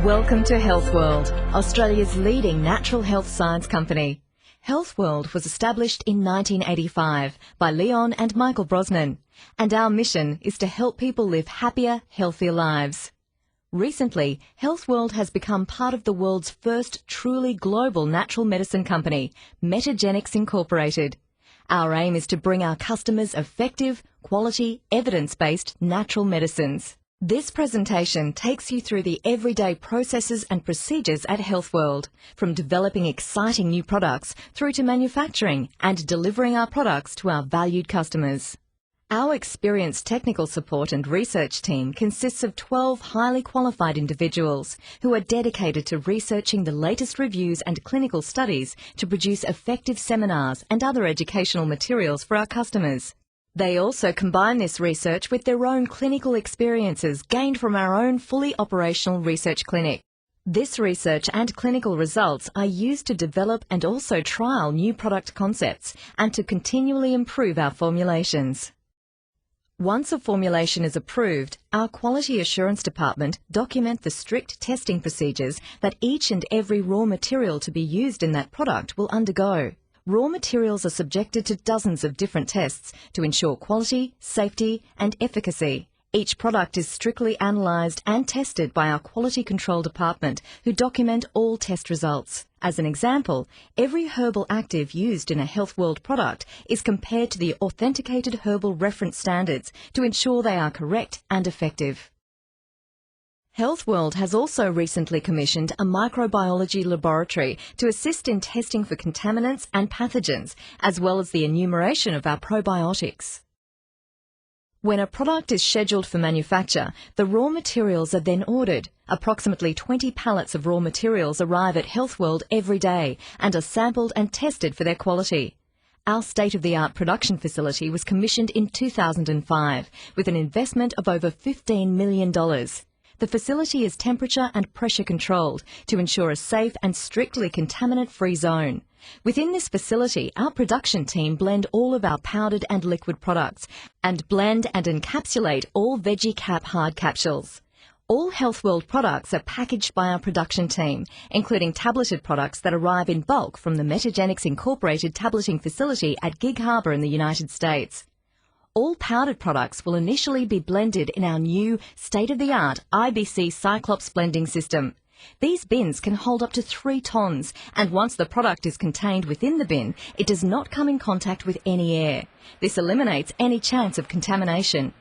Welcome to Health World, Australia's leading natural health science company. Health World was established in 1985 by Leon and Michael Brosnan, and our mission is to help people live happier, healthier lives. Recently, Health World has become part of the world's first truly global natural medicine company, Metagenics Incorporated. Our aim is to bring our customers effective, quality, evidence-based natural medicines. This presentation takes you through the everyday processes and procedures at Health World, from developing exciting new products through to manufacturing and delivering our products to our valued customers. Our experienced technical support and research team consists of 12 highly qualified individuals who are dedicated to researching the latest reviews and clinical studies to produce effective seminars and other educational materials for our customers. They also combine this research with their own clinical experiences gained from our own fully operational research clinic. This research and clinical results are used to develop and also trial new product concepts and to continually improve our formulations. Once a formulation is approved, our Quality Assurance Department document the strict testing procedures that each and every raw material to be used in that product will undergo. Raw materials are subjected to dozens of different tests to ensure quality, safety, and efficacy. Each product is strictly analysed and tested by our Quality Control Department, who document all test results. As an example, every herbal active used in a Health World product is compared to the authenticated herbal reference standards to ensure they are correct and effective. Health World has also recently commissioned a microbiology laboratory to assist in testing for contaminants and pathogens, as well as the enumeration of our probiotics. When a product is scheduled for manufacture, the raw materials are then ordered. Approximately 20 pallets of raw materials arrive at Health World every day and are sampled and tested for their quality. Our state-of-the-art production facility was commissioned in 2005 with an investment of over $15 million. The facility is temperature and pressure controlled to ensure a safe and strictly contaminant-free zone. Within this facility, our production team blend all of our powdered and liquid products and blend and encapsulate all Veggie Cap hard capsules. All Health World products are packaged by our production team, including tableted products that arrive in bulk from the Metagenics Incorporated tableting facility at Gig Harbor in the United States. All powdered products will initially be blended in our new state-of-the-art IBC Cyclops blending system. These bins can hold up to 3 tons, and once the product is contained within the bin, it does not come in contact with any air. This eliminates any chance of contamination.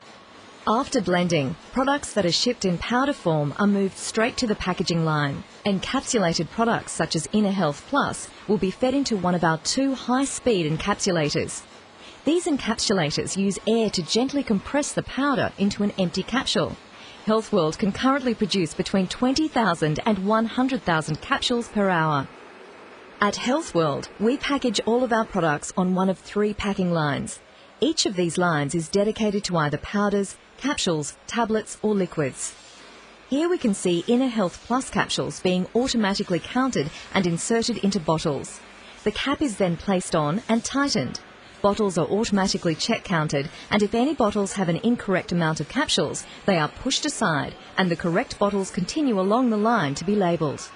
After blending, products that are shipped in powder form are moved straight to the packaging line. Encapsulated products such as Inner Health Plus will be fed into one of our 2 high-speed encapsulators. These encapsulators use air to gently compress the powder into an empty capsule. Health World can currently produce between 20,000 and 100,000 capsules per hour. At Health World, we package all of our products on one of 3 packing lines. Each of these lines is dedicated to either powders, capsules, tablets or liquids. Here we can see Inner Health Plus capsules being automatically counted and inserted into bottles. The cap is then placed on and tightened. Bottles are automatically check-counted, and if any bottles have an incorrect amount of capsules, they are pushed aside and the correct bottles continue along the line to be labelled.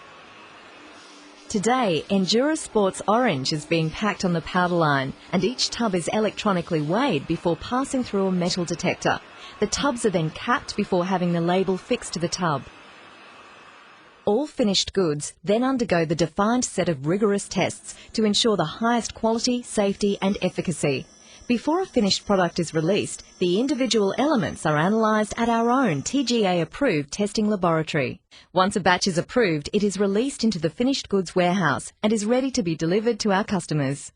Today, Endura Sports Orange is being packed on the powder line, and each tub is electronically weighed before passing through a metal detector. The tubs are then capped before having the label fixed to the tub. All finished goods then undergo the defined set of rigorous tests to ensure the highest quality, safety and efficacy. Before a finished product is released, the individual elements are analysed at our own TGA-approved testing laboratory. Once a batch is approved, it is released into the finished goods warehouse and is ready to be delivered to our customers.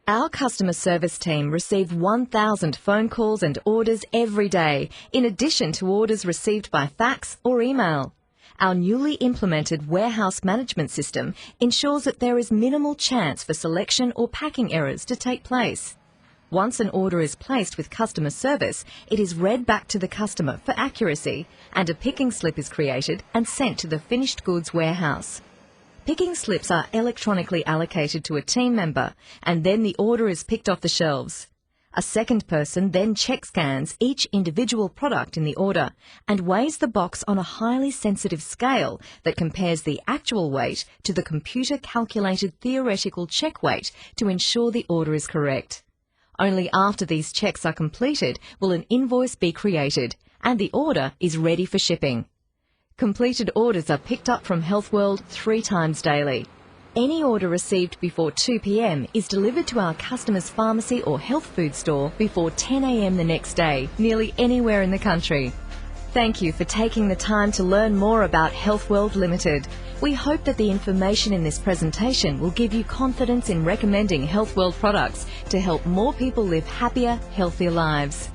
Our customer service team receive 1,000 phone calls and orders every day, in addition to orders received by fax or email. Our newly implemented warehouse management system ensures that there is minimal chance for selection or packing errors to take place. Once an order is placed with customer service, it is read back to the customer for accuracy, and a picking slip is created and sent to the finished goods warehouse. Picking slips are electronically allocated to a team member, and then the order is picked off the shelves. A second person then check scans each individual product in the order and weighs the box on a highly sensitive scale that compares the actual weight to the computer-calculated theoretical check weight to ensure the order is correct. Only after these checks are completed will an invoice be created and the order is ready for shipping. Completed orders are picked up from HealthWorld 3 times daily. Any order received before 2 p.m. is delivered to our customer's pharmacy or health food store before 10 a.m. the next day, nearly anywhere in the country. Thank you for taking the time to learn more about HealthWorld Limited. We hope that the information in this presentation will give you confidence in recommending HealthWorld products to help more people live happier, healthier lives.